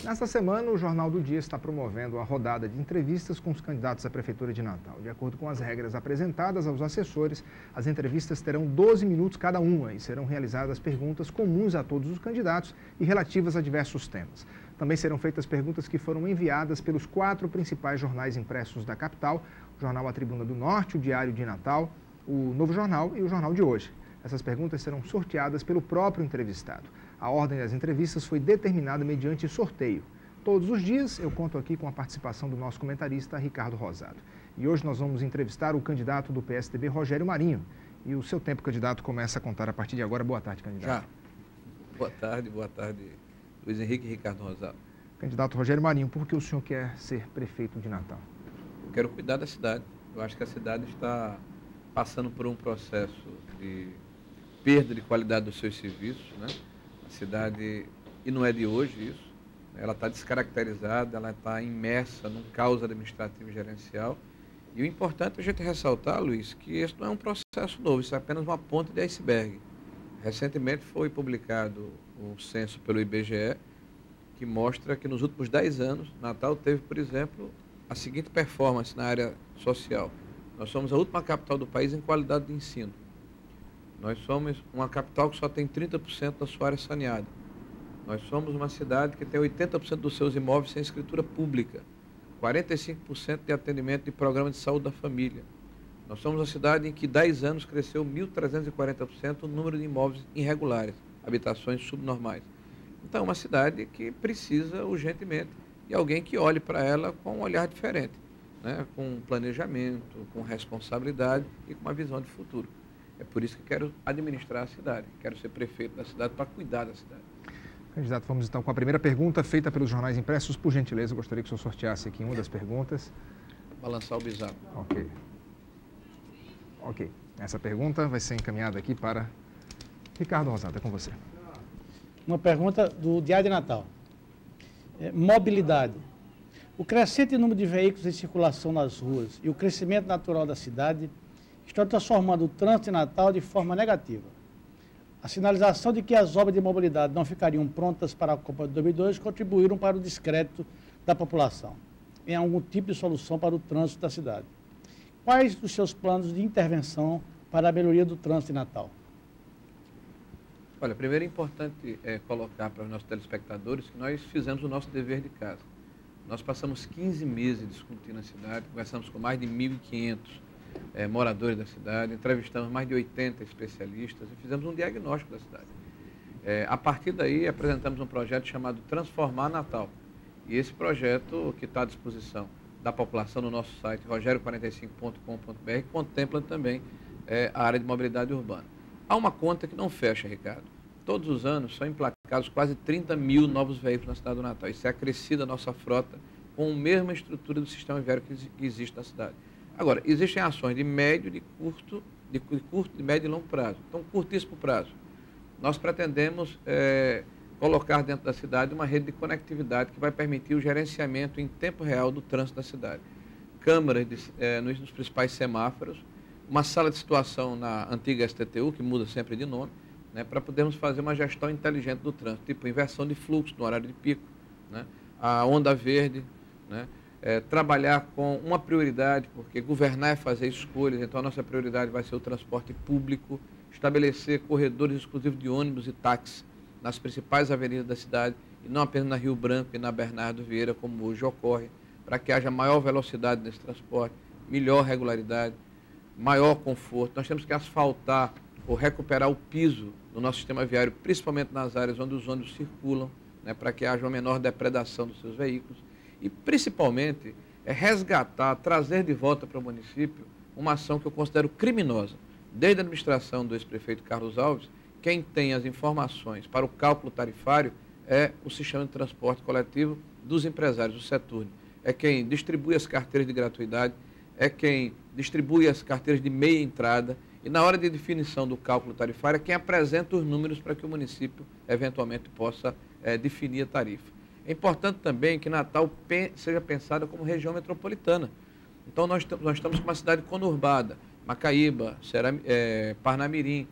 Nesta semana, o Jornal do Dia está promovendo a rodada de entrevistas com os candidatos à Prefeitura de Natal. De acordo com as regras apresentadas aos assessores, as entrevistas terão 12 minutos cada uma e serão realizadas perguntas comuns a todos os candidatos e relativas a diversos temas. Também serão feitas perguntas que foram enviadas pelos 4 principais jornais impressos da capital: o Jornal A Tribuna do Norte, o Diário de Natal, o Novo Jornal e o Jornal de Hoje. Essas perguntas serão sorteadas pelo próprio entrevistado. A ordem das entrevistas foi determinada mediante sorteio. Todos os dias eu conto aqui com a participação do nosso comentarista Ricardo Rosado. E hoje nós vamos entrevistar o candidato do PSDB, Rogério Marinho. E o seu tempo, candidato, começa a contar a partir de agora. Boa tarde, candidato. Já. Boa tarde, Luiz Henrique e Ricardo Rosado. Candidato Rogério Marinho, por que o senhor quer ser prefeito de Natal? Eu quero cuidar da cidade. Eu acho que a cidade está passando por um processo de perda de qualidade dos seus serviços, né? A cidade, e não é de hoje isso, ela está descaracterizada, ela está imersa num caos administrativo e gerencial. E o importante é a gente ressaltar, Luiz, que isso não é um processo novo, isso é apenas uma ponta de iceberg. Recentemente foi publicado um censo pelo IBGE que mostra que nos últimos 10 anos, Natal teve, por exemplo, a seguinte performance na área social. Nós somos a última capital do país em qualidade de ensino. Nós somos uma capital que só tem 30% da sua área saneada. Nós somos uma cidade que tem 80% dos seus imóveis sem escritura pública, 45% de atendimento de programa de saúde da família. Nós somos uma cidade em que em 10 anos cresceu 1.340% o número de imóveis irregulares, habitações subnormais. Então, é uma cidade que precisa urgentemente de alguém que olhe para ela com um olhar diferente, né? Com planejamento, com responsabilidade e com uma visão de futuro. É por isso que quero administrar a cidade, quero ser prefeito da cidade para cuidar da cidade. Candidato, vamos então com a primeira pergunta feita pelos jornais impressos. Por gentileza, eu gostaria que o senhor sorteasse aqui uma das perguntas. Balançar o bisado. Ok. Essa pergunta vai ser encaminhada aqui para Ricardo Rosado. É com você. Uma pergunta do Diário de Natal. Mobilidade. O crescente número de veículos em circulação nas ruas e o crescimento natural da cidade estão transformando o trânsito de Natal de forma negativa. A sinalização de que as obras de mobilidade não ficariam prontas para a Copa de 2002 contribuíram para o descrédito da população em algum tipo de solução para o trânsito da cidade. Quais os seus planos de intervenção para a melhoria do trânsito em Natal? Olha, primeiro é importante colocar para os nossos telespectadores que nós fizemos o nosso dever de casa. Nós passamos 15 meses discutindo a cidade, conversamos com mais de 1.500 moradores da cidade, entrevistamos mais de 80 especialistas e fizemos um diagnóstico da cidade. A partir daí, apresentamos um projeto chamado Transformar Natal. E esse projeto, que está à disposição da população no nosso site, rogério45.com.br, contempla também a área de mobilidade urbana. Há uma conta que não fecha, Ricardo. Todos os anos são emplacados quase 30 mil novos veículos na cidade do Natal. Isso é acrescida a nossa frota com a mesma estrutura do sistema viário que existe na cidade. Agora, existem ações de médio, de curto, de médio e longo prazo. Então, curtíssimo prazo. Nós pretendemos colocar dentro da cidade uma rede de conectividade que vai permitir o gerenciamento em tempo real do trânsito da cidade. Câmaras nos principais semáforos, uma sala de situação na antiga STTU, que muda sempre de nome, né, para podermos fazer uma gestão inteligente do trânsito, tipo inversão de fluxo no horário de pico, né, a onda verde, né, trabalhar com uma prioridade, porque governar é fazer escolhas, então a nossa prioridade vai ser o transporte público, estabelecer corredores exclusivos de ônibus e táxis nas principais avenidas da cidade, e não apenas na Rio Branco e na Bernardo Vieira, como hoje ocorre, para que haja maior velocidade nesse transporte, melhor regularidade, maior conforto. Nós temos que asfaltar ou recuperar o piso do nosso sistema viário, principalmente nas áreas onde os ônibus circulam, né, para que haja uma menor depredação dos seus veículos. E, principalmente, resgatar, trazer de volta para o município uma ação que eu considero criminosa. Desde a administração do ex-prefeito Carlos Alves, quem tem as informações para o cálculo tarifário é o sistema de transporte coletivo dos empresários, o Seturne. É quem distribui as carteiras de gratuidade, é quem distribui as carteiras de meia entrada e, na hora de definição do cálculo tarifário, é quem apresenta os números para que o município, eventualmente, possa definir a tarifa. É importante também que Natal seja pensada como região metropolitana. Então, nós estamos com uma cidade conurbada, Macaíba, Parnamirim,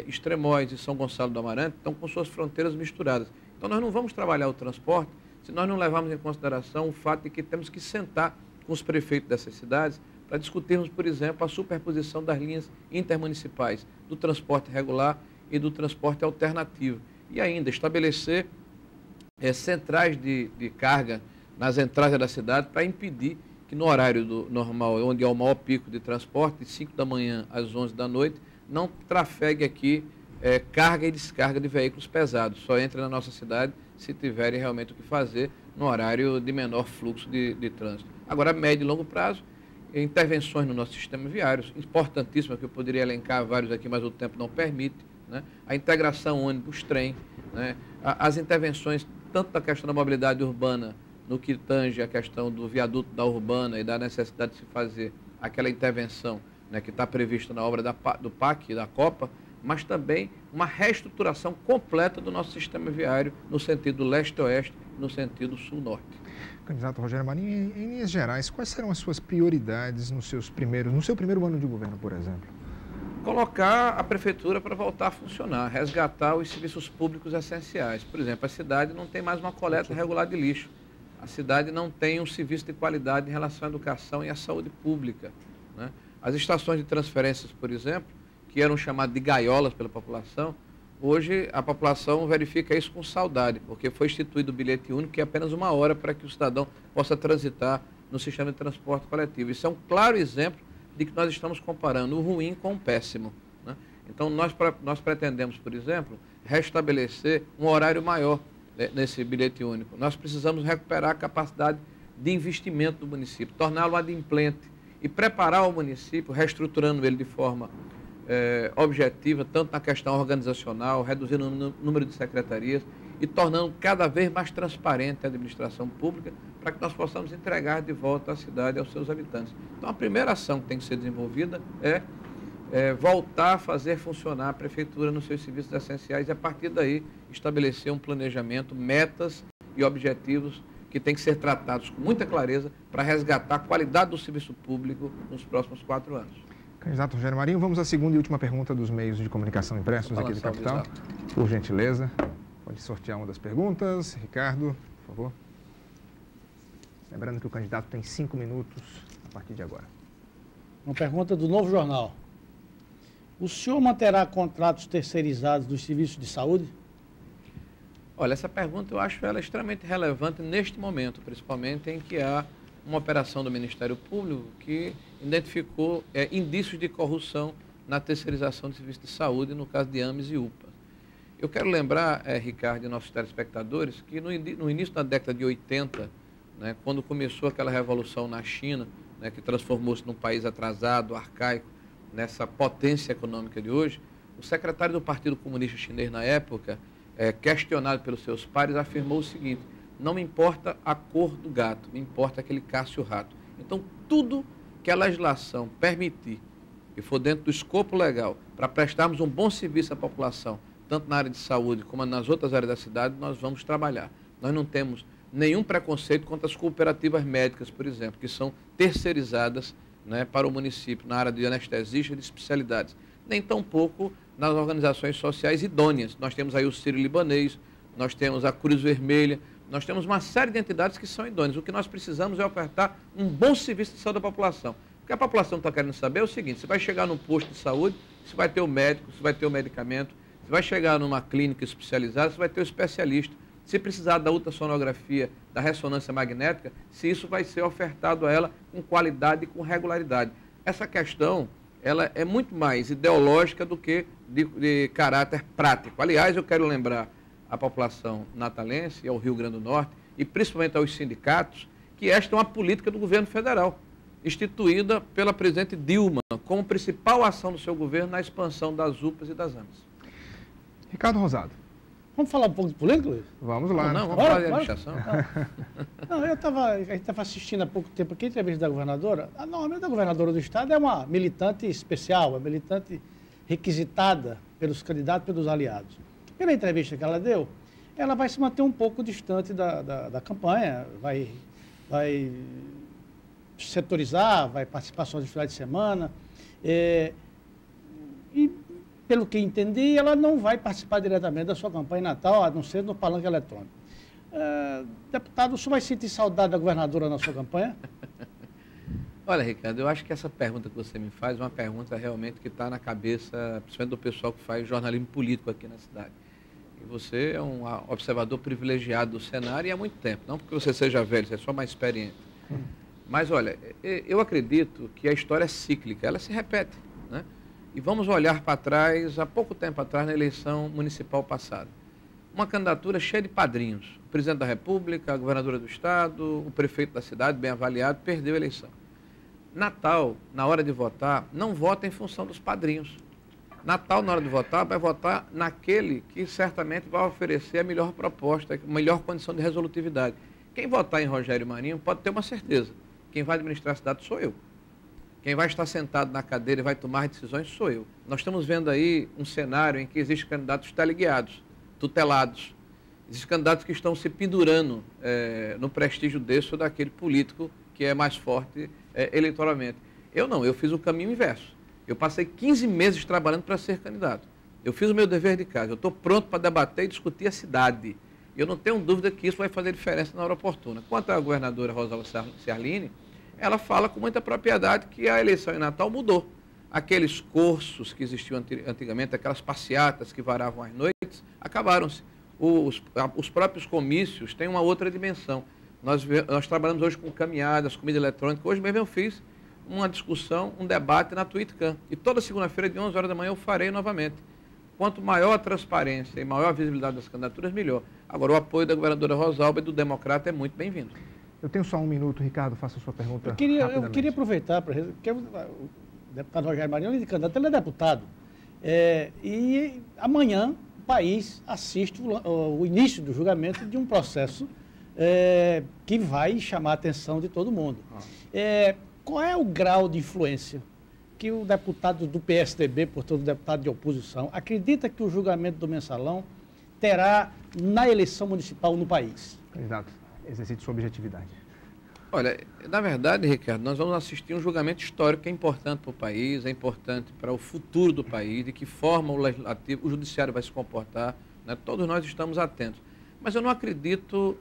Extremóis e São Gonçalo do Amarante, estão com suas fronteiras misturadas. Então, nós não vamos trabalhar o transporte se nós não levarmos em consideração o fato de que temos que sentar com os prefeitos dessas cidades para discutirmos, por exemplo, a superposição das linhas intermunicipais do transporte regular e do transporte alternativo. E ainda estabelecer centrais de carga nas entradas da cidade para impedir que no horário normal, onde é o maior pico de transporte, de 5 da manhã às 11 da noite, não trafegue aqui carga e descarga de veículos pesados. Só entre na nossa cidade se tiverem realmente o que fazer no horário de menor fluxo de trânsito. Agora, a médio e longo prazo, intervenções no nosso sistema viário, importantíssimas, que eu poderia elencar vários aqui, mas o tempo não permite, né? A integração ônibus-trem, né? As intervenções, tanto da questão da mobilidade urbana, no que tange a questão do viaduto da Urbana e da necessidade de se fazer aquela intervenção, né, que está prevista na obra do PAC, da Copa, mas também uma reestruturação completa do nosso sistema viário no sentido leste-oeste e no sentido sul-norte. Candidato Rogério Marinho, em linhas gerais, quais serão as suas prioridades no seu primeiro ano de governo, por exemplo? Colocar a prefeitura para voltar a funcionar, resgatar os serviços públicos essenciais. Por exemplo, a cidade não tem mais uma coleta regular de lixo. A cidade não tem um serviço de qualidade em relação à educação e à saúde pública, né? As estações de transferências, por exemplo, que eram chamadas de gaiolas pela população, hoje a população verifica isso com saudade, porque foi instituído o bilhete único, que é apenas 1 hora para que o cidadão possa transitar no sistema de transporte coletivo. Isso é um claro exemplo de que nós estamos comparando o ruim com o péssimo, né? Então, nós pretendemos, por exemplo, restabelecer um horário maior nesse bilhete único. Nós precisamos recuperar a capacidade de investimento do município, torná-lo adimplente e preparar o município, reestruturando ele de forma objetiva, tanto na questão organizacional, reduzindo o número de secretarias e tornando cada vez mais transparente a administração pública para que nós possamos entregar de volta a cidade aos seus habitantes. Então, a primeira ação que tem que ser desenvolvida é voltar a fazer funcionar a prefeitura nos seus serviços essenciais e, a partir daí, estabelecer um planejamento, metas e objetivos que têm que ser tratados com muita clareza para resgatar a qualidade do serviço público nos próximos 4 anos. Candidato Rogério Marinho, vamos à segunda e última pergunta dos meios de comunicação impressos aqui do Capital. Por gentileza, pode sortear uma das perguntas. Ricardo, por favor. Lembrando que o candidato tem 5 minutos a partir de agora. Uma pergunta do Novo Jornal. O senhor manterá contratos terceirizados dos serviços de saúde? Olha, essa pergunta eu acho ela extremamente relevante neste momento, principalmente em que há uma operação do Ministério Público que identificou indícios de corrupção na terceirização de serviços de saúde, no caso de AMES e UPA. Eu quero lembrar, Ricardo, e nossos telespectadores, que no início da década de 80, né, quando começou aquela revolução na China, né, que transformou-se num país atrasado, arcaico, nessa potência econômica de hoje, o secretário do Partido Comunista Chinês na época, questionado pelos seus pares, afirmou o seguinte: não me importa a cor do gato, me importa aquele caça o rato. Então, tudo que a legislação permitir, e for dentro do escopo legal, para prestarmos um bom serviço à população, tanto na área de saúde como nas outras áreas da cidade, nós vamos trabalhar. Nós não temos nenhum preconceito contra as cooperativas médicas, por exemplo, que são terceirizadas, né, para o município na área de anestesistas e de especialidades. Nem tampouco nas organizações sociais idôneas. Nós temos aí o Sírio-Libanês, nós temos a Cruz Vermelha, nós temos uma série de entidades que são idôneas. O que nós precisamos é ofertar um bom serviço de saúde à população. O que a população está querendo saber é o seguinte: você vai chegar num posto de saúde, você vai ter o médico, você vai ter o medicamento, você vai chegar numa clínica especializada, você vai ter o especialista. Se precisar da ultrassonografia, da ressonância magnética, se isso vai ser ofertado a ela com qualidade e com regularidade. Essa questão, ela é muito mais ideológica do que de caráter prático. Aliás, eu quero lembrar à população natalense e ao Rio Grande do Norte, e principalmente aos sindicatos, que esta é uma política do governo federal, instituída pela presidente Dilma, como principal ação do seu governo na expansão das UPAs e das AMES. Ricardo Rosado. Vamos falar um pouco de política, Luiz? Vamos lá. Não, vamos falar de administração. Não, a gente estava assistindo há pouco tempo aqui a entrevista da governadora. Normalmente a governadora do estado é uma militante especial, uma militante requisitada pelos candidatos, pelos aliados. Pela entrevista que ela deu, ela vai se manter um pouco distante da campanha, vai setorizar, vai participar só de finais de semana. E, pelo que entendi, ela não vai participar diretamente da sua campanha em Natal, a não ser no palanque eletrônico. Deputado, o senhor vai sentir saudade da governadora na sua campanha? Olha, Ricardo, eu acho que essa pergunta que você me faz é uma pergunta realmente que está na cabeça, principalmente do pessoal que faz jornalismo político aqui na cidade. E você é um observador privilegiado do cenário e há muito tempo. Não porque você seja velho, você é só mais experiente. Mas, olha, eu acredito que a história é cíclica, ela se repete, né? E vamos olhar para trás, há pouco tempo atrás, na eleição municipal passada. Uma candidatura cheia de padrinhos. O presidente da República, a governadora do Estado, o prefeito da cidade, bem avaliado, perdeu a eleição. Natal, na hora de votar, não vota em função dos padrinhos. Natal, na hora de votar, vai votar naquele que certamente vai oferecer a melhor proposta, a melhor condição de resolutividade. Quem votar em Rogério Marinho pode ter uma certeza. Quem vai administrar a cidade sou eu. Quem vai estar sentado na cadeira e vai tomar decisões sou eu. Nós estamos vendo aí um cenário em que existem candidatos teleguiados, tutelados. Existem candidatos que estão se pendurando no prestígio desse ou daquele político que é mais forte eleitoralmente. Eu não, eu fiz o caminho inverso. Eu passei 15 meses trabalhando para ser candidato. Eu fiz o meu dever de casa. Eu estou pronto para debater e discutir a cidade. Eu não tenho dúvida que isso vai fazer diferença na hora oportuna. Quanto à governadora Rosalba Ciarline, ela fala com muita propriedade que a eleição em Natal mudou. Aqueles cursos que existiam antigamente, aquelas passeatas que varavam as noites, acabaram-se. Os próprios comícios têm uma outra dimensão. Nós trabalhamos hoje com caminhadas, comida eletrônica. Hoje mesmo eu fiz uma discussão, um debate na TwitCam. E toda segunda-feira, de 11 horas da manhã, eu farei novamente. Quanto maior a transparência e maior a visibilidade das candidaturas, melhor. Agora, o apoio da governadora Rosalba e do Democrata é muito bem-vindo. Eu tenho só um minuto, Ricardo, faça a sua pergunta. Eu queria aproveitar, porque o deputado Rogério Marinho, ele é candidato, ele é deputado. E amanhã o país assiste o início do julgamento de um processo que vai chamar a atenção de todo mundo. Qual é o grau de influência que o deputado do PSDB, portanto, o deputado de oposição, acredita que o julgamento do mensalão terá na eleição municipal no país? Candidato, exercite sua objetividade. Olha, na verdade, Ricardo, nós vamos assistir um julgamento histórico que é importante para o país, é importante para o futuro do país, de que forma o legislativo, o judiciário vai se comportar, né? Todos nós estamos atentos. Mas eu não acredito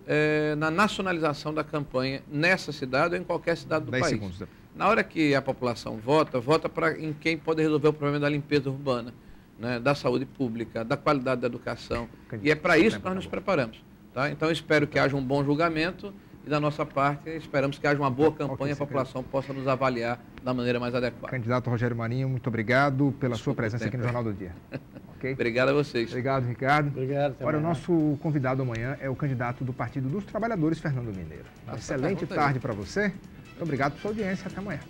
na nacionalização da campanha nessa cidade ou em qualquer cidade do país. 10 segundos. Na hora que a população vota em quem pode resolver o problema da limpeza urbana, né, da saúde pública, da qualidade da educação. E é para isso que nós nos preparamos. Tá? Então, eu espero que haja um bom julgamento e, da nossa parte, esperamos que haja uma boa campanha e a população possa nos avaliar da maneira mais adequada. Candidato Rogério Marinho, muito obrigado pela sua presença aqui no Jornal do Dia. Okay? Obrigado a vocês. Obrigado, Ricardo. Obrigado. Agora, o nosso convidado amanhã é o candidato do Partido dos Trabalhadores, Fernando Mineiro. Excelente tarde para você. Muito obrigado pela sua audiência. Até amanhã.